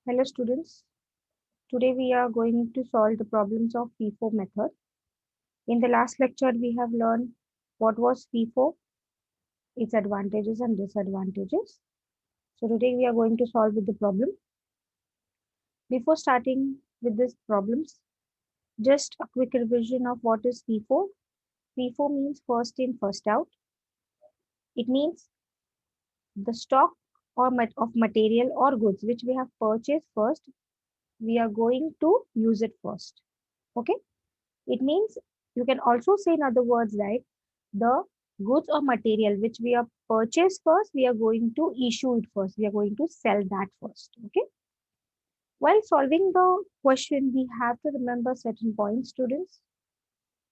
Hello students, today we are going to solve the problems of FIFO method. In the last lecture we have learned what was FIFO, its advantages and disadvantages. So today we are going to solve with the problem. Before starting with these problems, just a quick revision of what is FIFO. FIFO means first in, first out. It means the stock of material or goods which we have purchased first, we are going to use it first. Okay. It means you can also say in other words, right? The goods or material which we are purchased first, we are going to issue it first. We are going to sell that first. Okay. While solving the question, we have to remember certain points, students.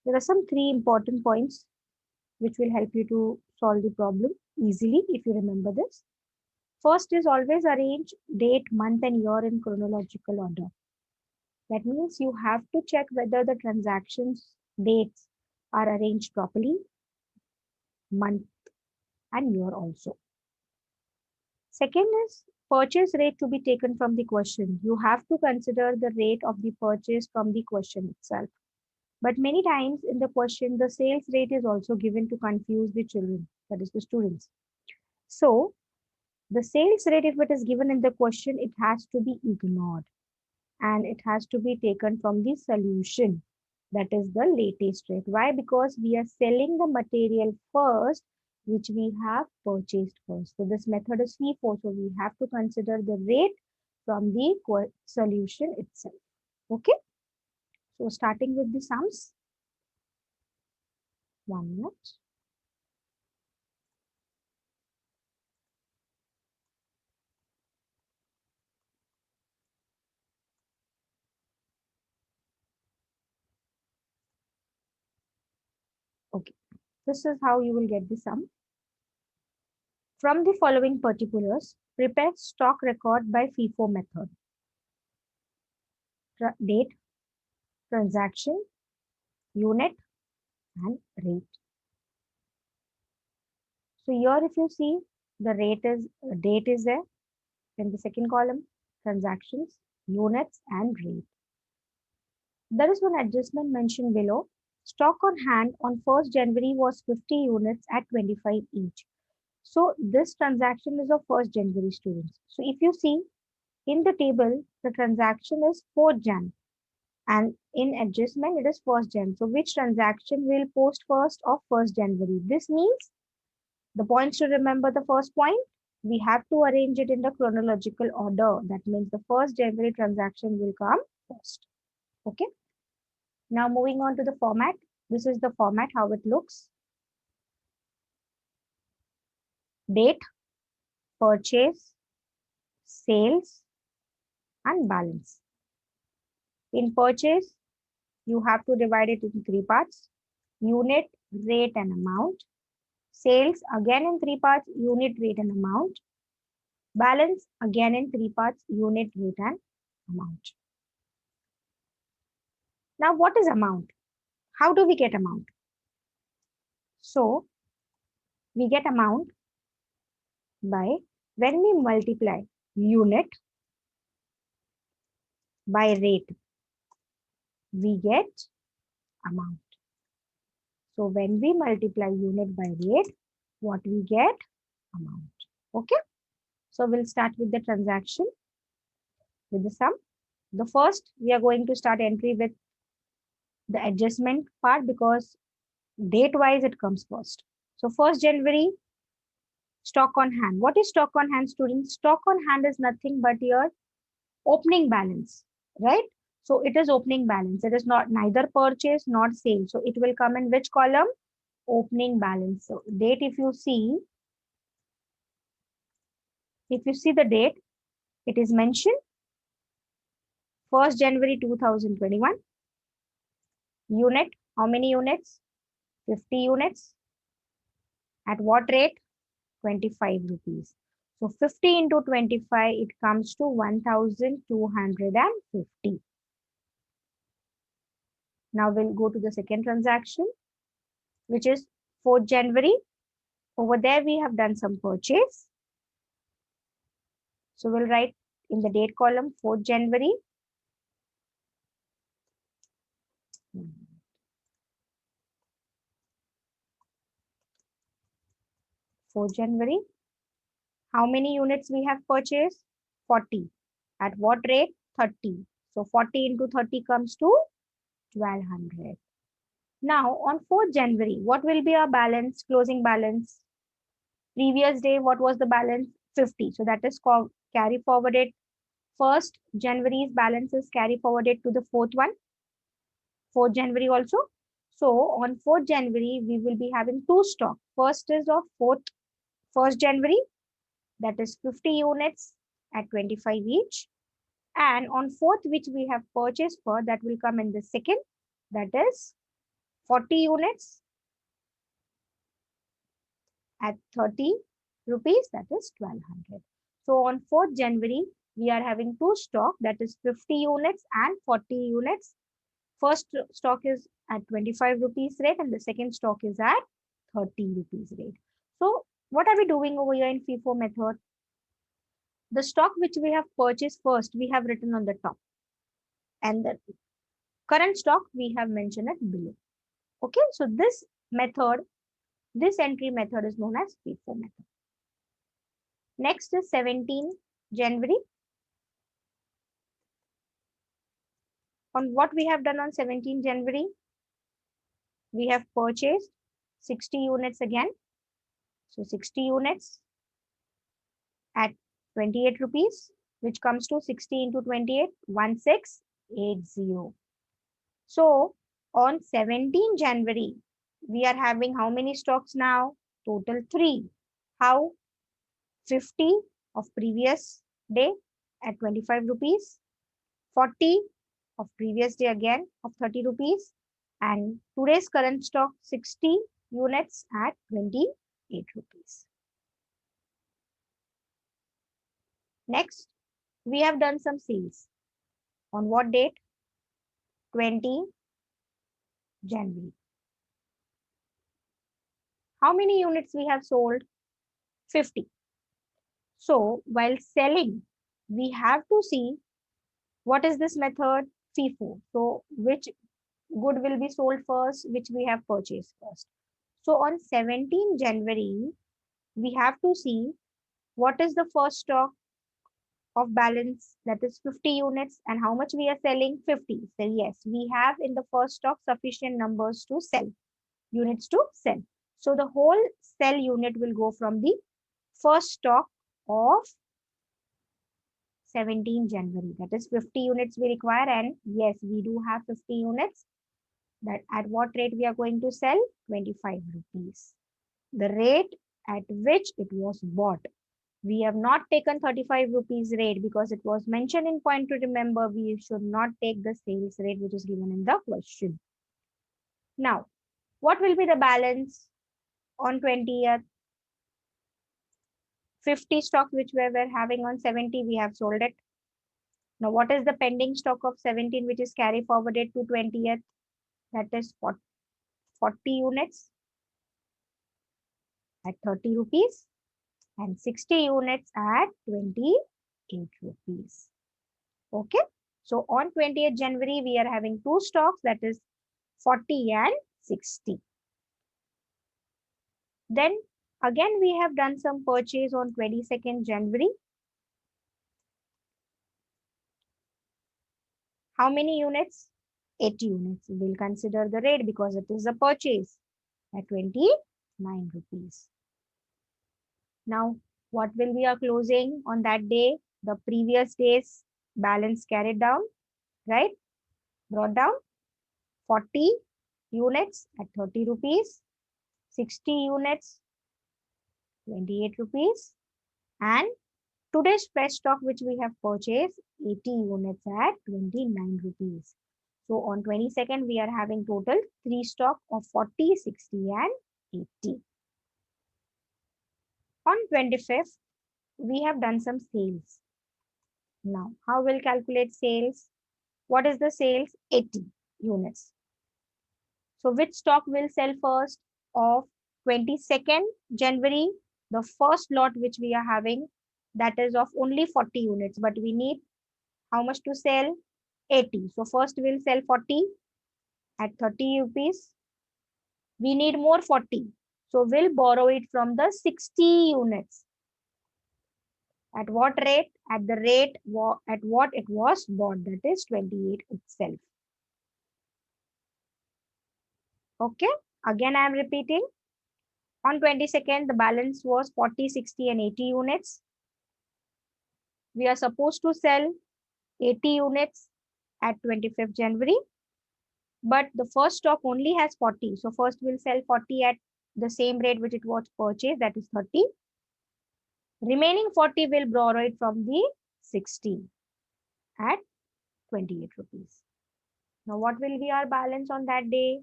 There are some three important points which will help you to solve the problem easily if you remember this. First is always arrange date, month, and year in chronological order. That means you have to check whether the transactions dates are arranged properly, month and year also. Second is purchase rate to be taken from the question. You have to consider the rate of the purchase from the question itself. But many times in the question, the sales rate is also given to confuse the children, that is the students. So the sales rate, if it is given in the question, it has to be ignored and it has to be taken from the solution. That is the latest rate. Why? Because we are selling the material first, which we have purchased first. So this method is FIFO. So we have to consider the rate from the solution itself. Okay. So starting with the sums. 1 minute. Okay. This is how you will get the sum. From the following particulars, prepare stock record by FIFO method. Date, transaction, unit, and rate. So here if you see the date is there in the second column, transactions, units and rate. There is one adjustment mentioned below. Stock on hand on 1st January was 50 units at 25 each. So this transaction is of 1st January students. So if you see in the table, the transaction is 4th Jan and in adjustment it is 1st Jan. So which transaction will post first of 1st January? This means the points to remember, the first point, we have to arrange it in the chronological order. That means the 1st January transaction will come first. Okay. Now moving on to the format. This is the format, how it looks. Date, purchase, sales, and balance. In purchase, you have to divide it into three parts. Unit, rate, and amount. Sales, again in three parts, unit, rate, and amount. Balance, again in three parts, unit, rate, and amount. Now, what is amount? How do we get amount? So, we get amount by when we multiply unit by rate, we get amount. So, when we multiply unit by rate, what we get? Amount. Okay. So, we'll start with the transaction with the sum. The first, we are going to start entry with the adjustment part because date wise it comes first. So, 1st January, stock on hand. What is stock on hand, students? Stock on hand is nothing but your opening balance, right? So it is opening balance. It is not neither purchase nor sale. So it will come in which column? Opening balance. So date, if you see the date, it is mentioned 1st January 2021. Unit, how many units? 50 units. At what rate? 25 rupees. So 50 into 25, it comes to 1250. Now we'll go to the second transaction, which is 4th January. Over there, we have done some purchase. So we'll write in the date column 4th January. 4th January. How many units we have purchased? 40. At what rate? 30. So 40 into 30 comes to 1200. Now on 4th January, what will be our balance, closing balance? Previous day, what was the balance? 50. So that is carry forwarded. 1st January's balance is carry forwarded to the 4th one. 4th January also. So on 4th January, we will be having two stock. First is of 1st January, that is 50 units at 25 each. And on 4th, which we have purchased for, that will come in the second, that is 40 units at 30 rupees, that is 1200. So on 4th January, we are having two stock, that is 50 units and 40 units. First stock is at 25 rupees rate and the second stock is at 30 rupees rate. So what are we doing over here in FIFO method? The stock which we have purchased first, we have written on the top. And the current stock, we have mentioned it below. Okay, so this method, this entry method is known as FIFO method. Next is 17 January. On what we have done on 17 January? We have purchased 60 units again. So 60 units at 28 rupees, which comes to 60 into 28, 1680. So on 17 January, we are having how many stocks now? Total 3. How? 50 of previous day at 25 rupees, 40 of previous day again of 30 rupees, and today's current stock 60 units at 28 rupees. Next, we have done some sales. On what date? 20 January. How many units we have sold? 50. So while selling, we have to see what is this method? FIFO. So which good will be sold first, which we have purchased first. So on 17 January, we have to see what is the first stock of balance, that is 50 units, and how much we are selling? 50. So yes, we have in the first stock sufficient numbers to sell, units to sell. So the whole sell unit will go from the first stock of 17 January. That is 50 units we require, and yes, we do have 50 units. That at what rate we are going to sell? 25 rupees. The rate at which it was bought. We have not taken 35 rupees rate because it was mentioned in point to remember. We should not take the sales rate which is given in the question. Now, what will be the balance on 20th? 50 stock which we were having on 70, we have sold it. Now, what is the pending stock of 17 which is carry forwarded to 20th? That is 40 units at 30 rupees and 60 units at 28 rupees. Okay. So on 20th January, we are having two stocks, that is 40 and 60. Then again, we have done some purchase on 22nd January. How many units? 80 units. We will consider the rate because it is a purchase at 29 rupees. Now, what will be our closing on that day? The previous day's balance carried down, right? Brought down 40 units at 30 rupees, 60 units, 28 rupees, and today's fresh stock which we have purchased 80 units at 29 rupees. So on 22nd, we are having total 3 stock of 40, 60 and 80. On 25th, we have done some sales. Now, how will calculate sales? What is the sales? 80 units. So which stock will sell first? Of 22nd January, the first lot which we are having that is of only 40 units, but we need how much to sell? 80. So first we'll sell 40 at 30 rupees. We need more 40. So we'll borrow it from the 60 units. At what rate? At the rate at what it was bought, that is 28 itself. Okay. Again, I am repeating. On 22nd, the balance was 40, 60 and 80 units. We are supposed to sell 80 units at 25th January. But the first stock only has 40. So first we'll sell 40 at the same rate which it was purchased, that is 30. Remaining 40 will borrow it from the 60 at 28 rupees. Now what will be our balance on that day?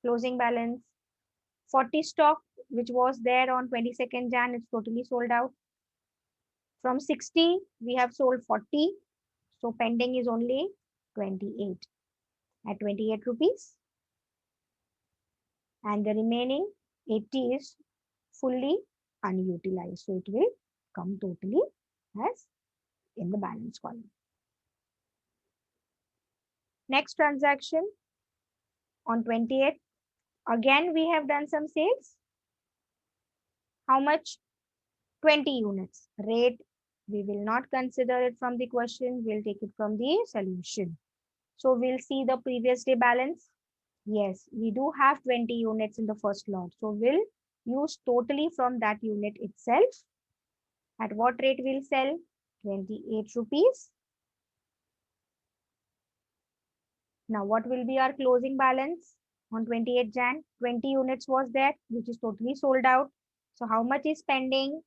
Closing balance. 40 stock which was there on 22nd Jan, it's totally sold out. From 60, we have sold 40. So pending is only 28 at 28 rupees. And the remaining 80 is fully unutilized. So it will come totally as in the balance column. Next transaction on 28th. Again, we have done some sales. How much? 20 units. Rate, we will not consider it from the question. We'll take it from the solution. So we'll see the previous day balance. Yes, we do have 20 units in the first lot. So we'll use totally from that unit itself. At what rate we'll sell? 28 rupees. Now what will be our closing balance on 28 Jan? 20 units was there, which is totally sold out. So how much is pending?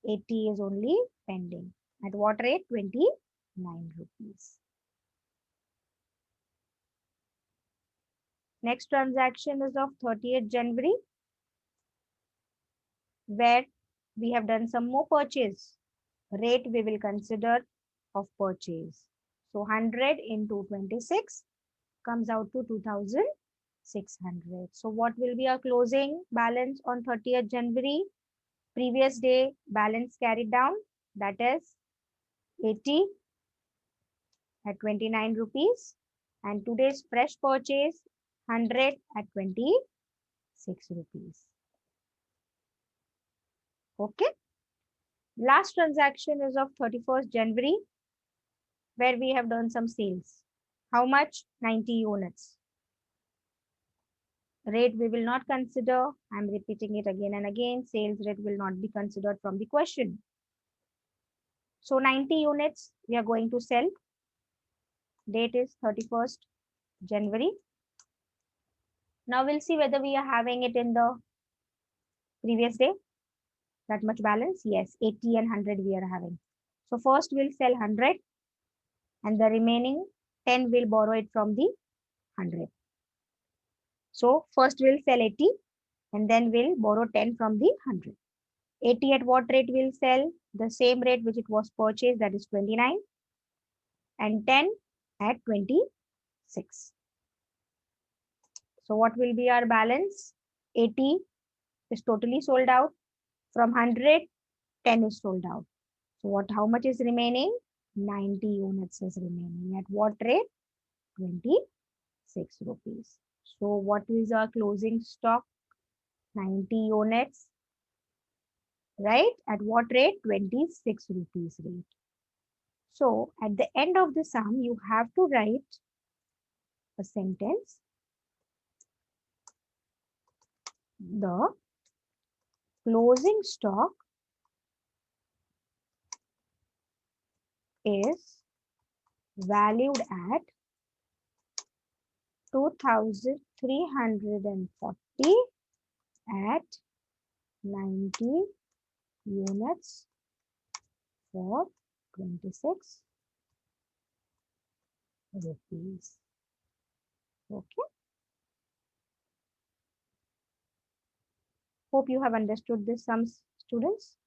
80 is only pending. At what rate? 29 rupees. Next transaction is of 30th January, where we have done some more purchase. Rate we will consider of purchase. So 100 into 26 comes out to 2,600. So what will be our closing balance on 30th January? Previous day balance carried down, that is 80 at 29 rupees, and today's fresh purchase 100 at 26 rupees. Okay. Last transaction is of 31st January, where we have done some sales. How much? 90 units. Rate we will not consider. I'm repeating it again and again. Sales rate will not be considered from the question. So 90 units we are going to sell. Date is 31st January. Now we'll see whether we are having it in the previous day. That much balance? Yes, 80 and 100 we are having. So first we'll sell 100 and the remaining 10 will borrow it from the 100. So first we'll sell 80 and then we'll borrow 10 from the 100. 80 at what rate we'll sell? The same rate which it was purchased, that is 29, and 10 at 26. So what will be our balance? 80 is totally sold out. From 100, 10 is sold out. So how much is remaining? 90 units is remaining. At what rate? 26 rupees. So what is our closing stock? 90 units. Right? At what rate? 26 rupees rate. So at the end of the sum, you have to write a sentence. The closing stock is valued at 2,340 at 90 units for 26 rupees. Okay. Hope you have understood this sums, students.